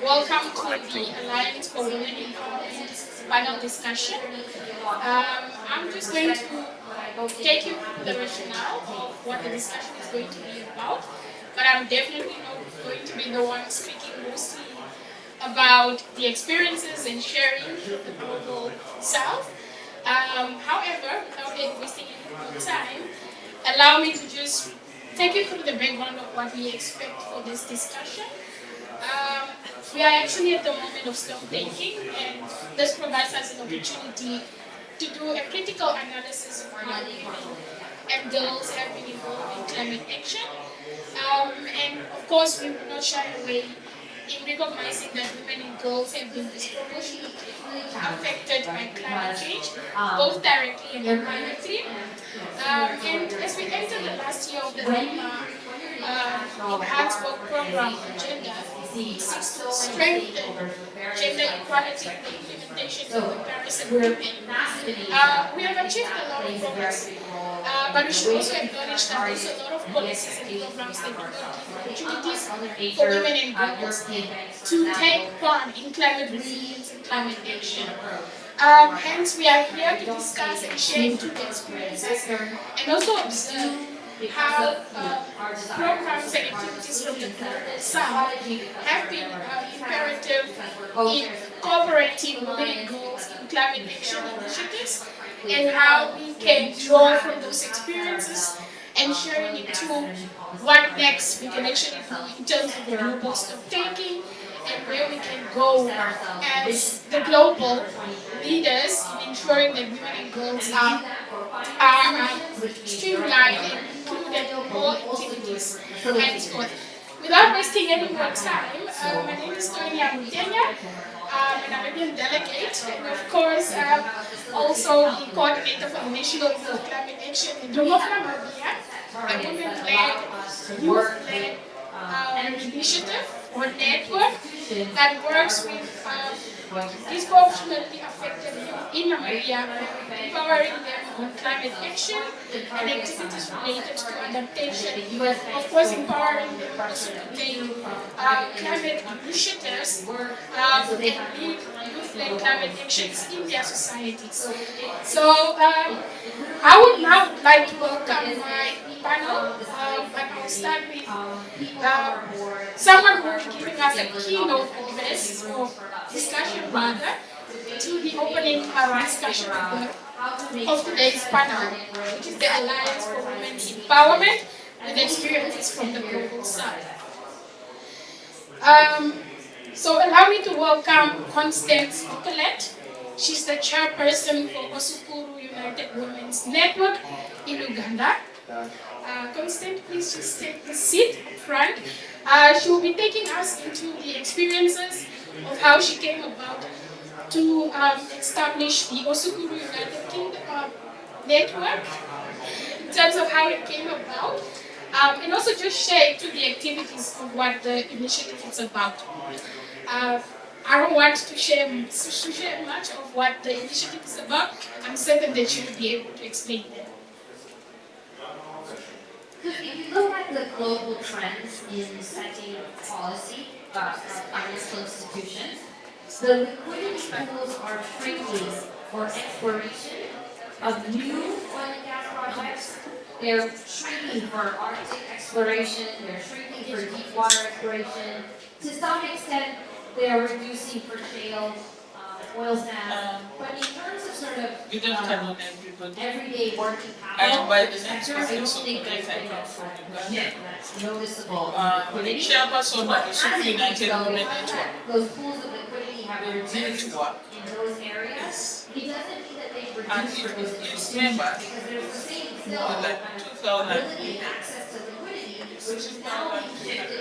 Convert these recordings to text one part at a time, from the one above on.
Welcome to the Alliance for Women Empowerment panel discussion. I'm just going to take you through the rationale of what the discussion is going to be about, but I'm definitely not going to be the one speaking mostly about the experiences and sharing of the global south. However, without wasting any more time, allow me to just take you through the background of what we expect for this discussion. Um, we are actually at the moment of stock taking, and this provides us an opportunity to do a critical analysis of how women and girls have been involved in climate action. And of course, we will not shy away in recognizing that women and girls have been disproportionately affected by climate change, both directly and indirectly. And as we enter the last year of the Roma Enhanced Work Program agenda, it seeks to strengthen gender equality and the implementation of the Paris Agreement. We have achieved a lot of progress, but we should also acknowledge that there's a lot of policies and programs that do not give opportunities for women and girls to take part in climate resilience and climate action. Hence, we are here to discuss and share into the experiences and also observe how programs and activities from the global south have been imperative in cooperating women and girls in climate action initiatives, and how we can draw from those experiences and sharing into what next we can actually do in terms of the global stock taking and where we can go as the global leaders in ensuring that women and girls are streamlined and included in all activities henceforth. Without wasting any more time, my name is Tony Amutenya, and I'm a Namibian delegate, and of course, also the coordinator for the National Youth Climate Action in Duma of Namibia, a women-led, youth-led initiative or network that works with disproportionately affected youth in Namibia, empowering them on climate action and activities related to adaptation. Of course, empowering them also to take climate initiatives and lead youth-led climate actions in their societies. So I would now like to welcome my panel, but I'll start with someone who will be giving us a keynote address or discussion rather to the opening discussion of today's panel, which is the Alliance for Women's Empowerment with Experiences from the Global South. So allow me to welcome Constance Nicolette. She's the chairperson for Osukuru United Women's Network in Uganda. Constance, please just take the seat up front. She will be taking us into the experiences of how she came about to establish the Osukuru United Kingdom network, in terms of how it came about, and also just share into the activities of what the initiative is about. I don't want to share much of what the initiative is about. I'm certain that she will be able to explain that. If you look at the global trends in setting policy of financial institutions, the liquidity pools are shrinking for exploration of new oil and gas projects. They're shrinking for Arctic exploration, they're shrinking for deep water exploration. To some extent, they're reducing for shale oil sands. But in terms of sort of everyday working capital, I don't think there's been that's noticeable. Chairperson of the Super United Women Network. Those pools of liquidity have reduced in those areas. It doesn't mean that they've reduced for those institutions, because there's the same still ability and access to liquidity, which is now being shifted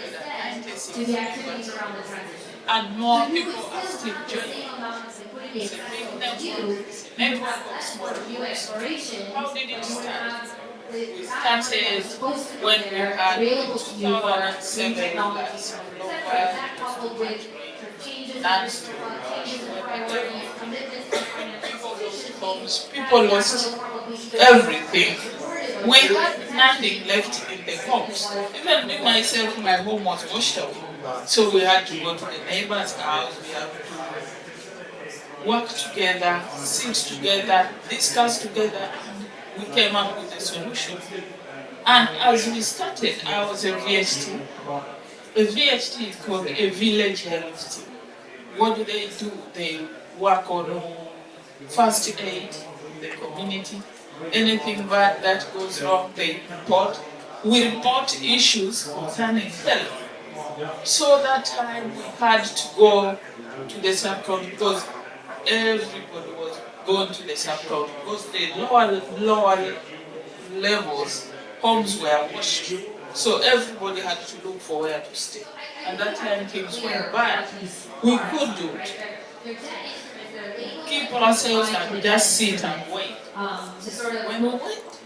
instead to the activities around the transition. And more people are still joining. It's a big network of small exploration. How did it start? We started when we had 2007 lands people lost everything. We had nothing left in the homes. Even me myself, my home was washed away. So we had to go to the neighbor's house, we had to work together, sit together, discuss together, and we came up with a solution. And as we started, I was a VHT. A VHT is called a village health team. What do? They work on first aid in the community. Anything bad that goes wrong, they report. We report issues concerning health. So that time we had to go to the sub-county because everybody was going to the sub-county because the lower levels, homes were washed. So everybody had to look for where to stay. And that time things were bad. We could do it. Keep ourselves and just sit and wait. When we went,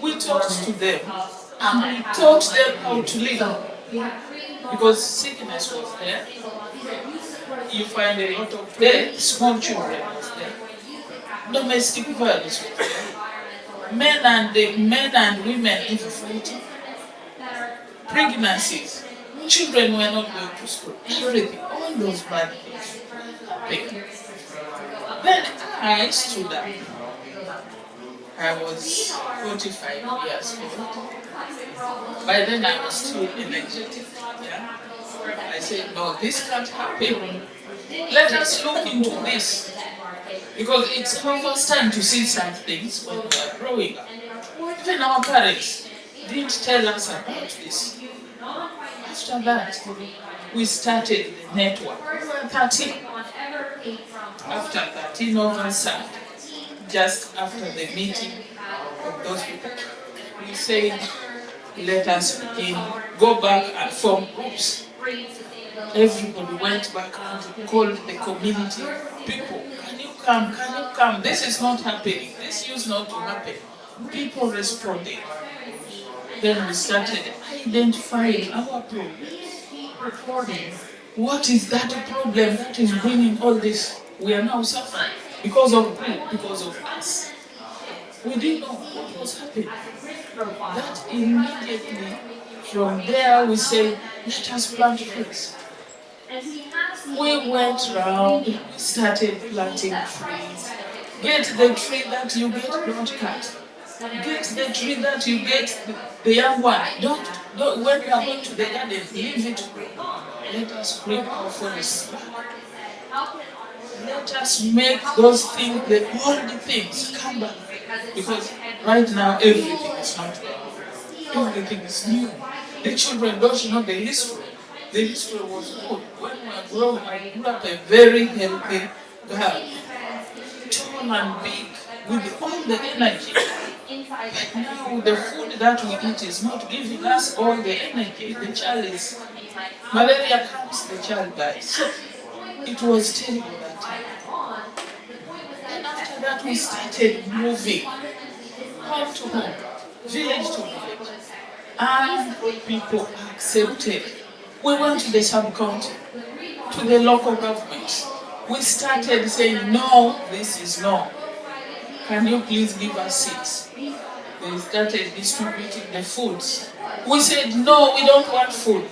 we talked to them and we taught them how to live. Because sickness was there. You find a lot of dead small children was there. Domestic violence was there. Men and women even fighting. Pregnancies. Children were not going to school. Everything. All those bad things happened. Then I stood up. I was 45 years old. By then I was still energetic. Yeah? I said, no, this can't happen. Let us look into this. Because it's our first time to see such things when we are growing up. Even our parents didn't tell us about this. After that, we started the network. We were 13. After 13 oversight, just after the meeting of those people, we said, let us begin, go back and form groups. Everybody went back and called the community people. Can you come? Can you come? This is not happening. This used not to happen. People responded. Then we started identifying our problem. What is that problem that is bringing all this? We are now suffering. Because of who? Because of us. We didn't know what was happening. That immediately, from there we said, let us plant trees. We went around, we started planting trees. Get the tree that you get, don't cut. Get the tree that you get, the young one. Don't when you are going to the garden, leave it grow. Let us bring our forests back. Let us make those things, the old things, come back. Because right now everything is not there. Everything is new. The children don't know the history. The history was good. When we were growing, I grew up a very healthy girl. Tall and big, with all the energy. But now the food that we eat is not giving us all the energy. The child is, malaria comes, the child dies. So it was terrible that time. And after that we started moving home to home, village to village. And people accepted. We went to the sub-county, to the local government. We started saying, no, this is no. Can you please give us seeds? They started distributing the foods. We said, no, we don't want food.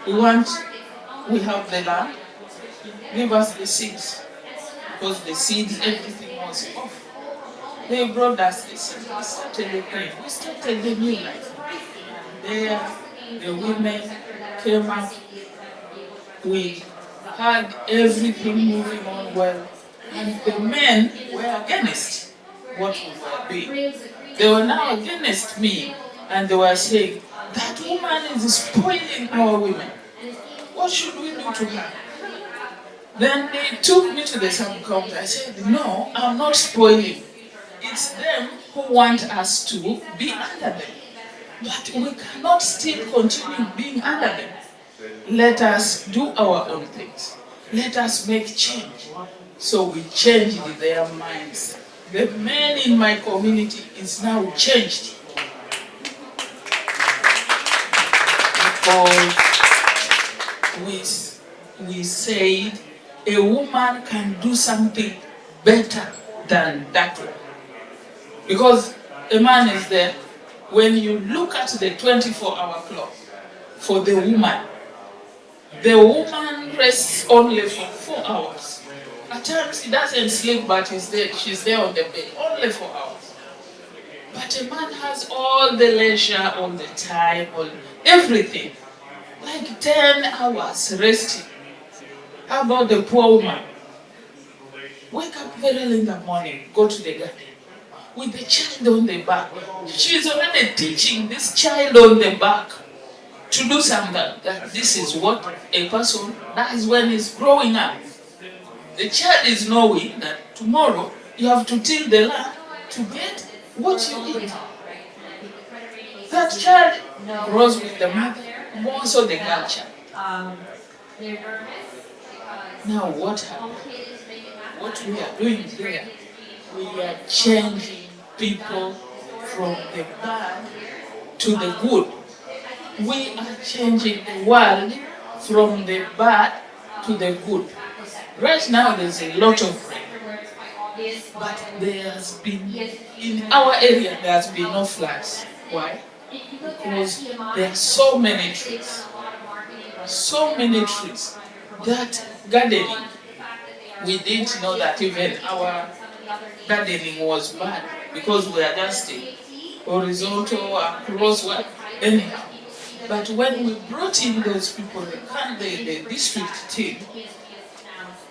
We have the land. Give us the seeds. Because the seeds, everything was off. They brought us the seeds. We started the plan. We started the new life. There, the women came up. We had everything moving on well. And the men were against what we were doing. They were now against me. And they were saying, that woman is spoiling our women. What should we do to her? Then they took me to the sub-county. I said, no, I'm not spoiling. It's them who want us to be under them. But we cannot still continue being under them. Let us do our own things. Let us make change. So we changed their minds. The men in my community is now changed. Because we said a woman can do something better than that one. Because a man is there. When you look at the 24-hour clock, for the woman. The woman rests only for 4 hours. At times she doesn't sleep, but she's there on the bed, only 4 hours. But a man has all the leisure, all the time, everything. Like 10 hours resting. How about the poor woman? Wake up very early in the morning, go to the garden with the child on the back. She's already teaching this child on the back to do something. That this is what a person does when he's growing up. The child is knowing that tomorrow you have to till the land to get what you eat. That child grows with the mother, more so the culture. Now what happened? What we are doing there, we are changing people from the bad to the good. We are changing the world from the bad to the good. Right now there's a lot of rain, but there has been, in our area there has been no floods. Why? Because there are so many trees. So many trees that gardening, we didn't know that even our gardening was bad because we are just horizontal across what anyhow. But when we brought in those people, the district team,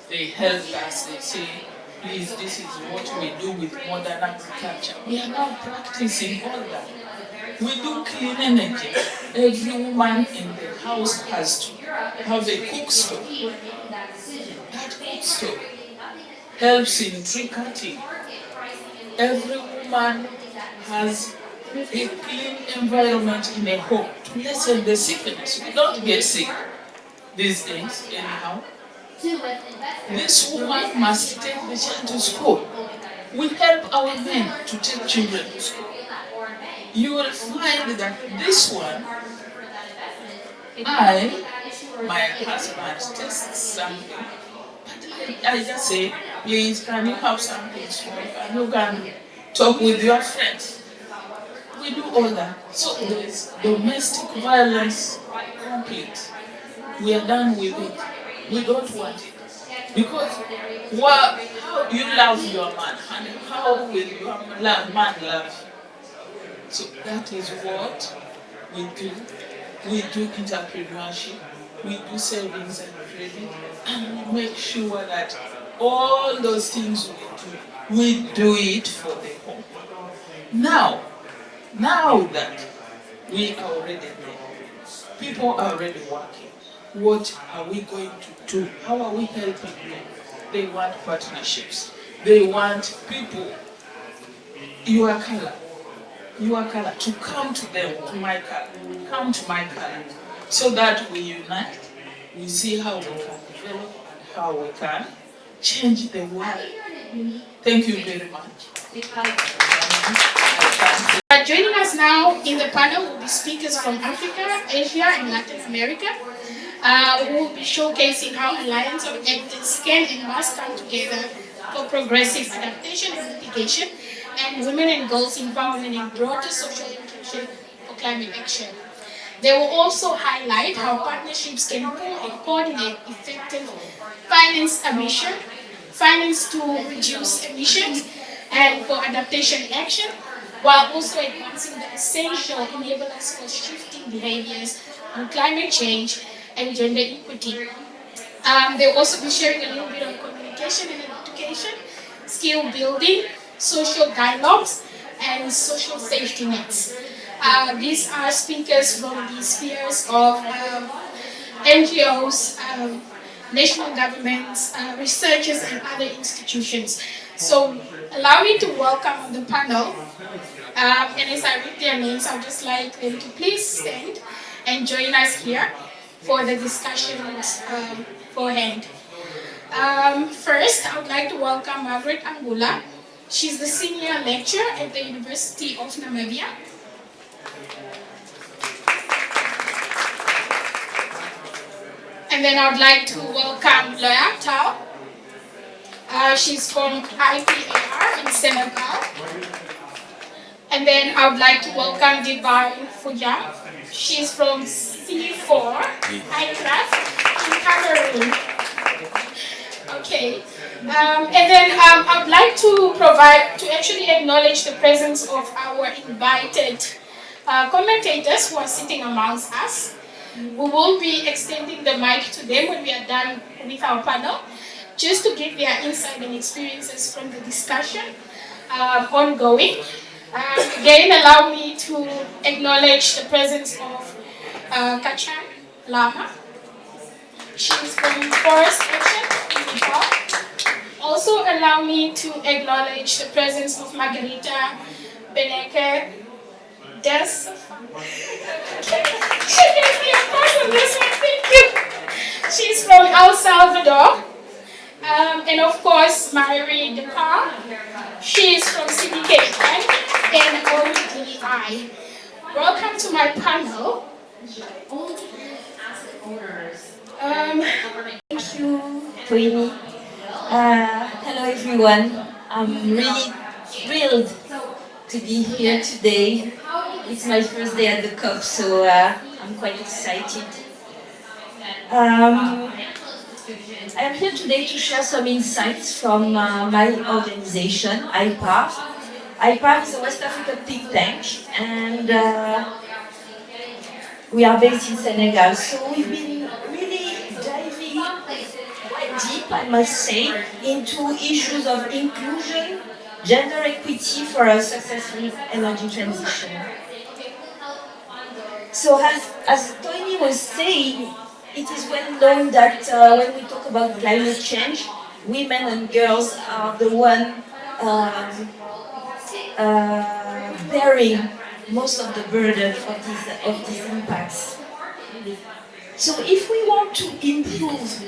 they helped us. They say, please, this is what we do with modern agriculture. We are now practicing all that. We do clean energy. Every woman in the house has to have a cook stove. That cook stove helps in tree cutting. Every woman has a clean environment in a home to lessen the sickness. We don't get sick these days anyhow. This woman must take the child to school. We help our men to take children to school. You will find that this one, my husband tests something, but I just say, please, can you have something small? And you can talk with your friends. We do all that. So there is domestic violence complete. We are done with it. We don't want it. Because how you love your man, and how will your man love you? So that is what we do. We do entrepreneurship, we do savings and credit, and we make sure that all those things we do it for the home. Now that we are already there, people are already working, what are we going to do? How are we helping them? They want partnerships. They want people, your color, to come to them, to my color, come to my color, so that we unite, we see how we can develop and how we can change the world. Thank you very much. Joining us now in the panel will be speakers from Africa, Asia, and Latin America. We will be showcasing how Alliance of Actors can and must come together for progressive adaptation and mitigation, and women and girls empowerment in broader social inclusion for climate action. They will also highlight how partnerships can pool and coordinate effective finance to reduce emissions and for adaptation action, while also advancing the essential enablers for shifting behaviors on climate change and gender equity. They'll also be sharing a little bit on communication and education, skill building, social dialogues, and social safety nets. These are speakers from the spheres of NGOs, national governments, researchers, and other institutions. So allow me to welcome on the panel, and as I read their names, I'd just like them to please stand and join us here for the discussions forehand. First, I would like to welcome Margaret Angula. She's the senior lecturer at the University of Namibia. And then I would like to welcome Loya Tao. She's from IPAR in Senegal. And then I would like to welcome Divine Fuja She's from C4, Highcraft, in Cameroon. Okay. And then I would like to actually acknowledge the presence of our invited commentators who are sitting amongst us. We will be extending the mic to them when we are done with our panel, just to give their insight and experiences from the discussion ongoing. Again, allow me to acknowledge the presence of Kachan Lama. She's from Forest Action in Nepal. Also, allow me to acknowledge the presence of Margarita Beneke Des. She gave me a pass on this one, thank you. She's from El Salvador. And of course, Mary DePaul. She's from CBK Bank and ODI. Welcome to my panel. Thank you, Queenie. Hello, everyone. I'm really thrilled to be here today. It's my first day at the COP, so I'm quite excited. I am here today to share some insights from my organization, IPAR. IPAR is a West African think tank, and we are based in Senegal. So we've been really diving quite deep, I must say, into issues of inclusion, gender equity for a successful energy transition. So as Tony was saying, it is well known that when we talk about climate change, women and girls are the ones bearing most of the burden of these impacts. So if we want to improve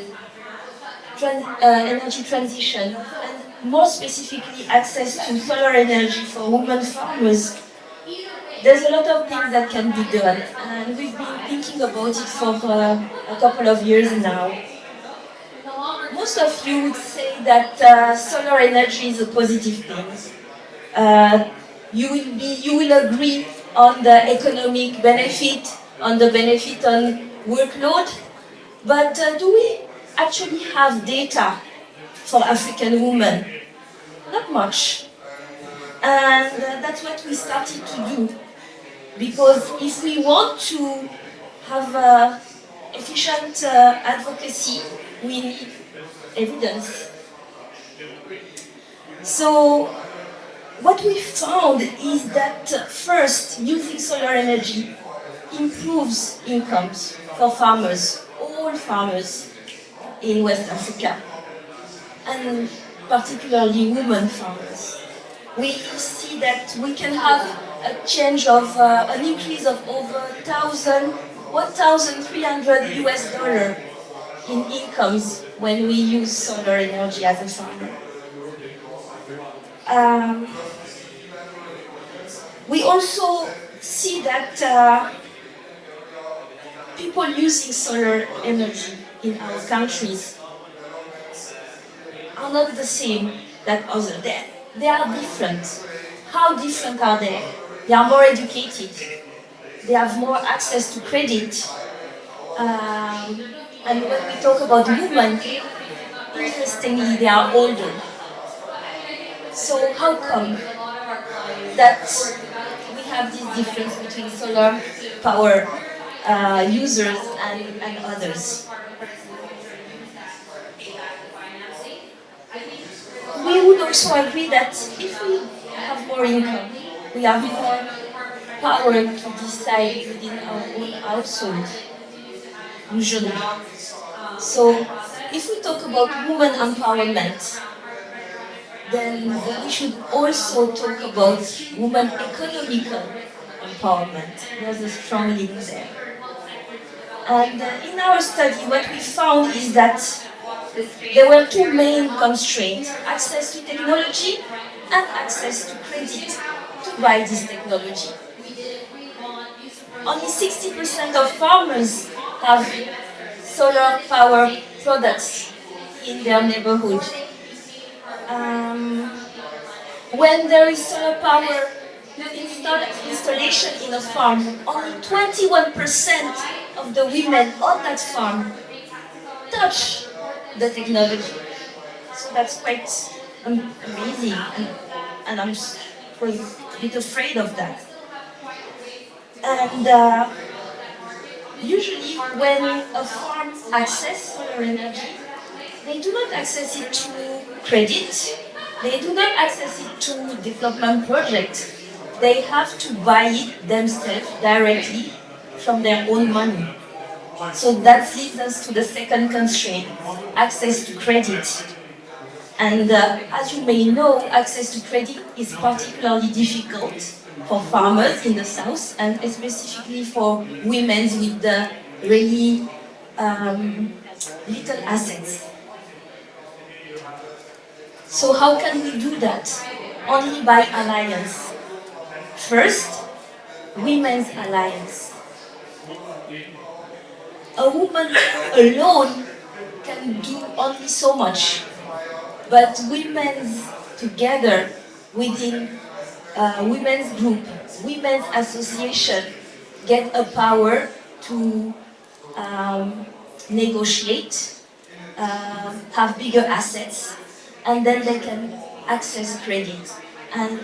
energy transition, and more specifically access to solar energy for women farmers, there's a lot of things that can be done, and we've been thinking about it for a couple of years now. Most of you would say that solar energy is a positive thing. You will agree on the economic benefit, on the benefit on workload, but do we actually have data for African women? Not much. And that's what we started to do. Because if we want to have efficient advocacy, we need evidence. So what we found is that first, using solar energy improves incomes for farmers, all farmers in West Africa, and particularly women farmers. We see that we can have a change of an increase of over $1,300 US in incomes when we use solar energy as a farmer. We also see that people using solar energy in our countries are not the same that others. They are different. How different are they? They are more educated. They have more access to credit. And when we talk about women, interestingly, they are older. So how come that we have this difference between solar power users and others? We would also agree that if we have more income, we have more power to decide within our own household, usually. So if we talk about women empowerment, then we should also talk about women economical empowerment. There's a strong link there. And in our study, what we found is that there were two main constraints: access to technology and access to credit to buy this technology. Only 60% of farmers have solar power products in their neighborhood. When there is solar power in installation in a farm, only 21% of the women on that farm touch the technology. So that's quite amazing, and I'm a bit afraid of that. And usually when a farm accesses solar energy, they do not access it through credit, they do not access it through development projects. They have to buy it themselves directly from their own money. So that leads us to the second constraint, access to credit. And as you may know, access to credit is particularly difficult for farmers in the south, and specifically for women with really little assets. So how can we do that? Only by alliance. First, Women's Alliance. A woman alone can do only so much, but women together within women's group, women's association, get a power to negotiate, have bigger assets, and then they can access credit. And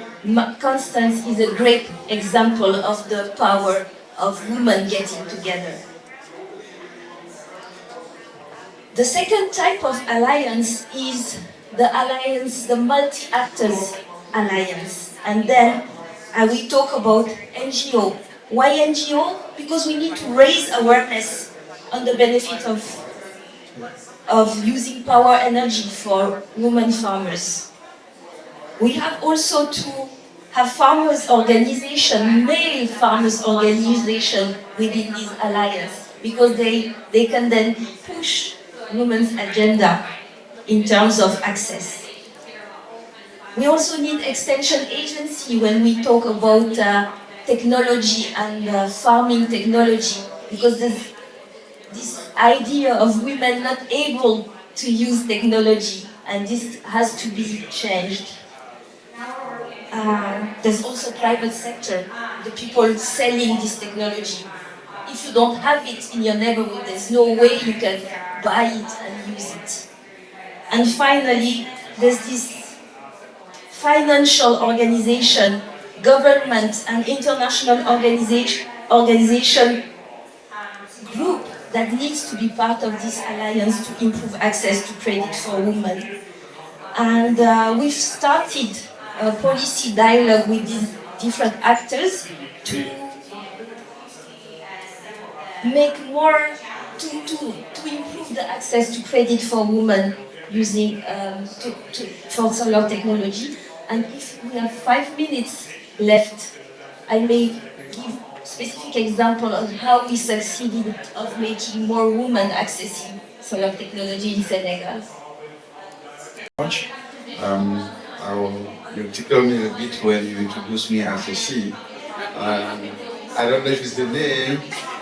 Constance is a great example of the power of women getting together. The second type of alliance is the multi-actors alliance. And then we talk about NGO. Why NGO? Because we need to raise awareness on the benefit of using power energy for women farmers. We have also to have farmers' organization, male farmers' organization within this alliance, because they can then push women's agenda in terms of access. We also need extension agency when we talk about technology and farming technology, because there's this idea of women not able to use technology, and this has to be changed. There's also private sector, the people selling this technology. If you don't have it in your neighborhood, there's no way you can buy it and use it. And finally, there's this financial organization, government and international organization group that needs to be part of this alliance to improve access to credit for women. And we've started a policy dialogue with these different actors to make more, to improve the access to credit for women using for solar technology. And if we have 5 minutes left, I may give specific example of how we succeeded of making more women accessing solar technology in Senegal. You tickled me a bit when you introduced me as a she. I don't know if it's the name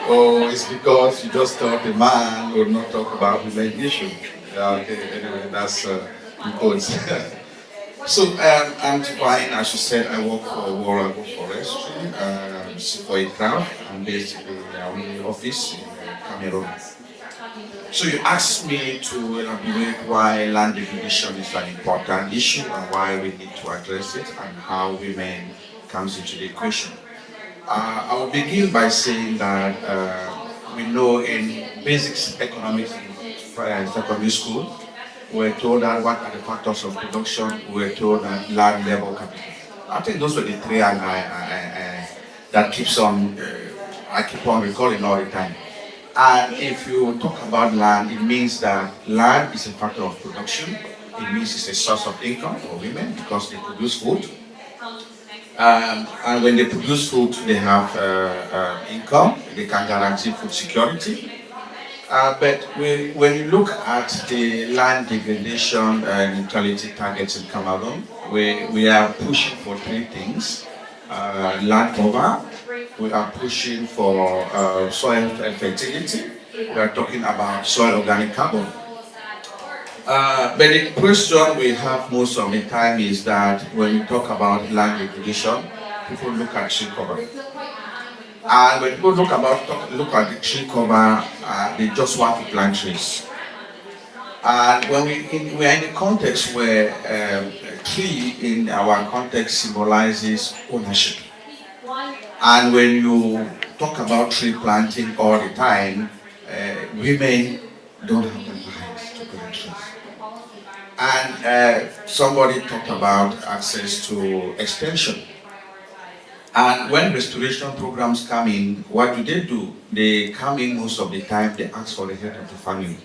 or it's because you just thought a man would not talk about women issue. Okay, anyway, that's important. So I'm fine, as you said, I work for World Agroforestry, for a crowd. I'm based in the office in Cameroon. So you asked me to elaborate why land degradation is an important issue and why we need to address it and how women comes into the equation. I will begin by saying that we know in basic economics in secondary school, we're told that what are the factors of production, we're told that land, labor, capital. I think those were the three that keeps on, I keep on recalling all the time. And if you talk about land, it means that land is a factor of production. It means it's a source of income for women because they produce food. And when they produce food, they have income. They can guarantee food security. But when you look at the land degradation neutrality targets in Cameroon, we are pushing for three things. Land cover. We are pushing for soil fertility. We are talking about soil organic carbon. But the question we have most of the time is that when we talk about land degradation, people look at tree cover. And when people look at the tree cover, they just want to plant trees. And when we are in a context where a tree in our context symbolizes ownership. And when you talk about tree planting all the time, women don't have the mind to plant trees. And somebody talked about access to extension. And when restoration programs come in, what do? They come in most of the time, they ask for the head of the family.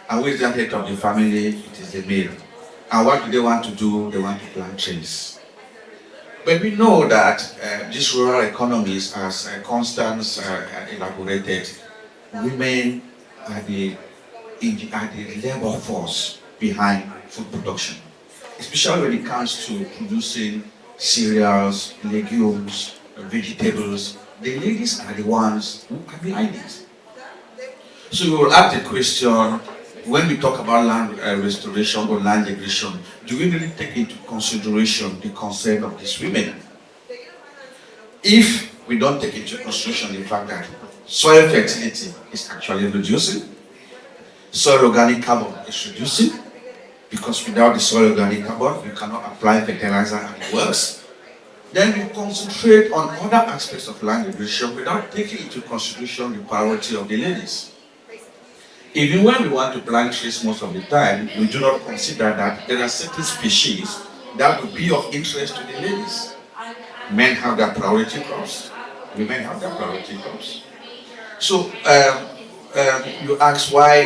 And with the head of the family, it is the male. And what do they want to do? They want to plant trees. But we know that these rural economies, as Constance elaborated, women are the labor force behind food production, especially when it comes to producing cereals, legumes, vegetables. The ladies are the ones who are behind it. So we will ask the question, when we talk about land restoration or land degradation, do we really take into consideration the concern of these women? If we don't take into consideration the fact that soil fertility is actually reducing, soil organic carbon is reducing, because without the soil organic carbon, you cannot apply fertilizer and it works. Then we concentrate on other aspects of land degradation without taking into consideration the priority of the ladies. Even when we want to plant trees most of the time, we do not consider that there are certain species that would be of interest to the ladies. Men have their priority crops, women have their priority crops. So you ask why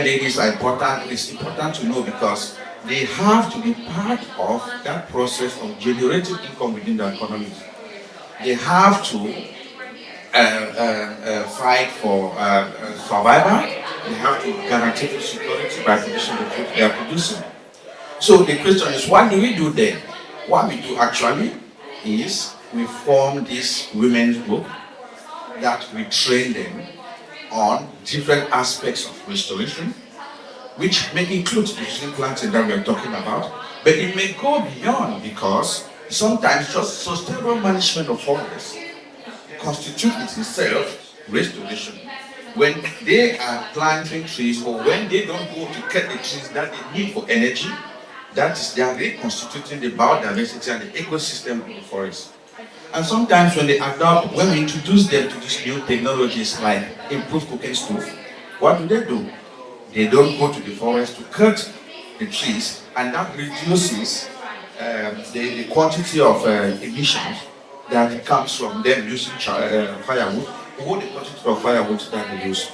ladies are important. It's important to know because they have to be part of that process of generating income within the economy. They have to fight for survival. They have to guarantee food security by producing the food they are producing. So the question is, what do we do then? What we do actually is we form this women's group that we train them on different aspects of restoration, which may include the tree planting that we are talking about, but it may go beyond, because sometimes just sustainable management of forests constitutes itself restoration. When they are planting trees, or when they don't go to cut the trees that they need for energy, that is, they are reconstituting the biodiversity and the ecosystem of the forest. And sometimes when we introduce them to these new technologies like improved cooking stove, what do? They don't go to the forest to cut the trees, and that reduces the quantity of emissions that comes from them using firewood, or the quantity of firewood that they use.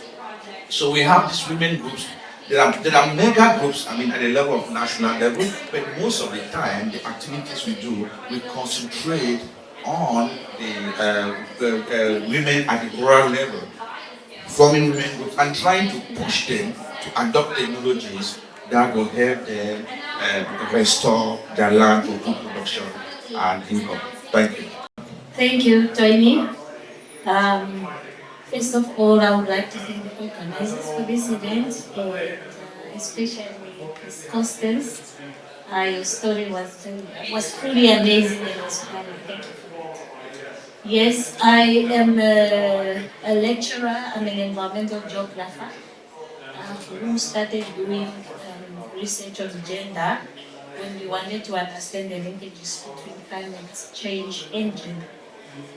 So we have these women groups. There are mega groups, at the level of national level, but most of the time, the activities we do, we concentrate on the women at the rural level, forming women groups and trying to push them to adopt technologies that will help them restore their land for food production and income. Thank you. Thank you, Tony. First of all, I would like to thank the organizers for this event, especially Ms. Constance. Your story was truly amazing and inspiring. Thank you for that. Yes, I am a lecturer. I'm an environmental geographer who started doing research on gender when we wanted to understand the linkages between climate change and gender.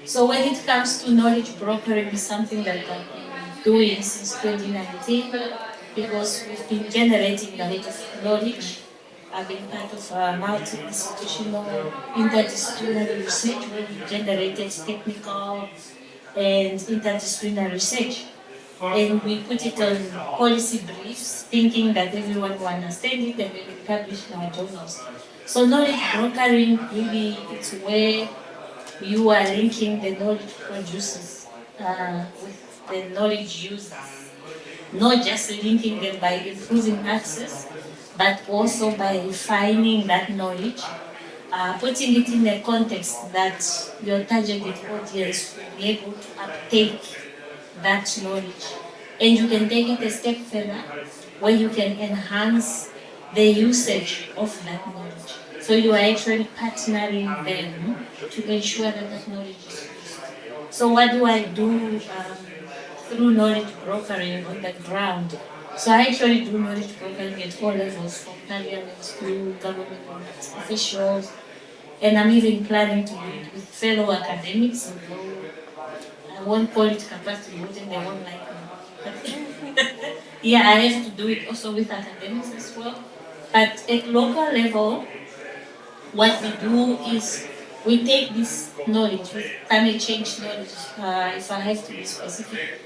So when it comes to knowledge brokering, is something that I've been doing since 2019, because we've been generating a lot of knowledge. I've been part of a multi-institutional interdisciplinary research where we generated technical and interdisciplinary research. And we put it on policy briefs, thinking that everyone will understand it and we will publish in our journals. So knowledge brokering, really, it's where you are linking the knowledge producers with the knowledge users. Not just linking them by improving access, but also by refining that knowledge, putting it in a context that your targeted audience will be able to uptake that knowledge. And you can take it a step further, where you can enhance the usage of that knowledge. So you are actually partnering them to ensure that that knowledge is used. So what do I do through knowledge brokering on the ground? So I actually do knowledge brokering at all levels, from parliament to government officials, and I'm even planning to do it with fellow academics, although I won't call it capacity building, they won't like me. Yeah, I have to do it also with academics as well. But at local level, what we do is we take this knowledge, climate change knowledge, if I have to be specific,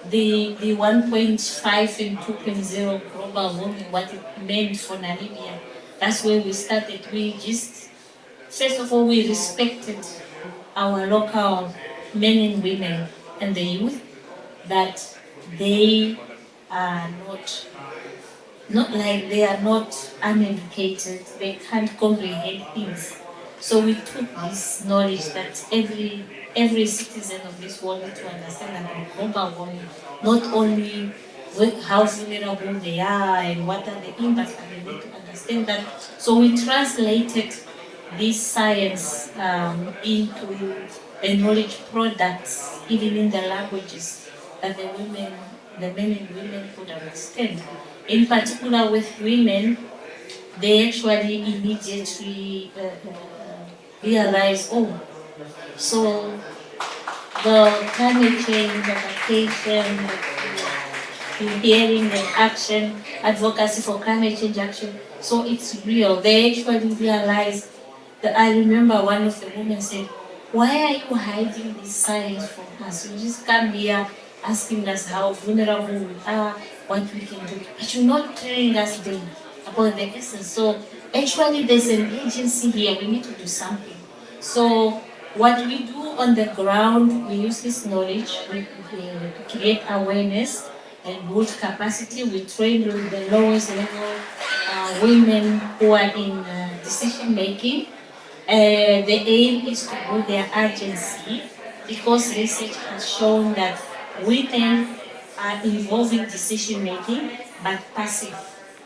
the 1.5 and 2.0 global warming, what it meant for Namibia. That's where we started. We just, first of all, we respected our local men and women and the youth, that they are not like they are not uneducated, they can't comprehend things. So we took this knowledge that every citizen of this world needs to understand about global warming, not only how vulnerable they are and what are the impacts, but they need to understand that. So we translated this science into the knowledge products, even in the languages that the men and women could understand. In particular, with women, they actually immediately realize, oh, so the climate change, the vacation, the hearing and action, advocacy for climate change action, so it's real. They actually realize that. I remember one of the women said, why are you hiding this science from us? You just come here asking us how vulnerable we are, what we can do, but you're not telling us about the essence. So actually there's an agency here, we need to do something. So what we do on the ground, we use this knowledge, we create awareness and build capacity. We train with the lowest level women who are in decision making. The aim is to build their agency, because research has shown that women are involved in decision making but passive.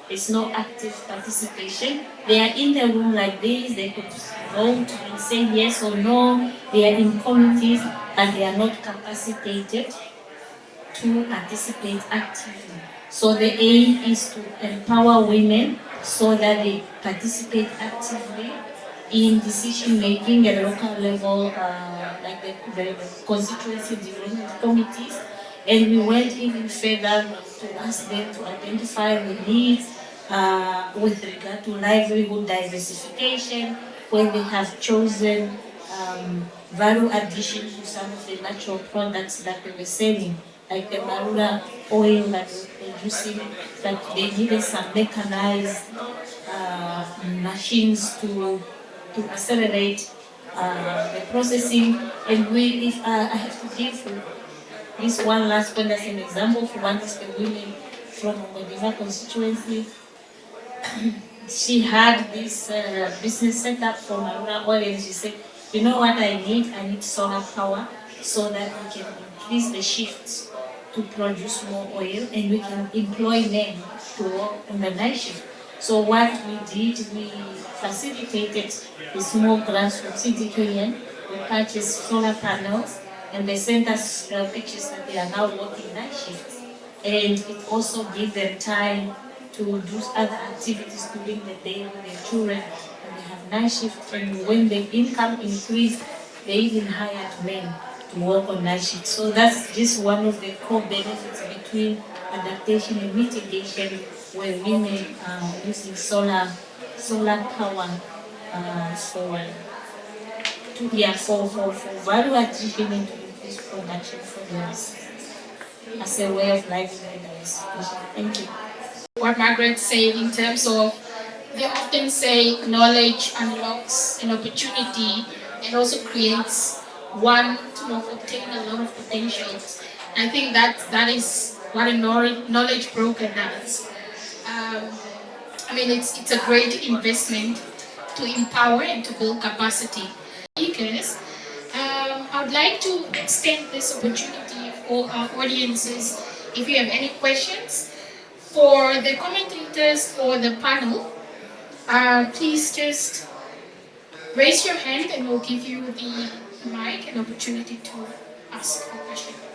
It's no active participation. They are in the room like this, they could vote and say yes or no. They are in committees, but they are not capacitated to participate actively. So the aim is to empower women so that they participate actively in decision making at local level, like the constituency development committees. And we went even further to ask them to identify the needs with regard to livelihood diversification, when they have chosen value addition to some of the natural products that they were selling, like the marula oil that they were producing, that they needed some mechanized machines to accelerate the processing. And if I have to give this one last one as an example for one of the women from Modiva constituency. She had this business set up for Marula Oil, and she said, you know what I need? I need solar power so that we can increase the shifts to produce more oil, and we can employ men to work on the night shift. So what we did, we facilitated a small grant from CDKN. We purchased solar panels, and they sent us pictures that they are now working night shifts. And it also gave them time to do other activities during the day with their children, and they have night shift. And when the income increased, they even hired men to work on night shift. So that's just one of the core benefits between adaptation and mitigation, where women are using solar power for value addition and to increase production for those as a way of livelihood diversification. Thank you. What Margaret said in terms of, they often say knowledge unlocks an opportunity and also creates one to obtain a lot of potentials. I think that is what a knowledge broker does. I mean, it's a great investment to empower and to build capacity. Speakers, I would like to extend this opportunity for our audiences. If you have any questions for the commentators or the panel, please just raise your hand and we'll give you the mic and opportunity to ask a question.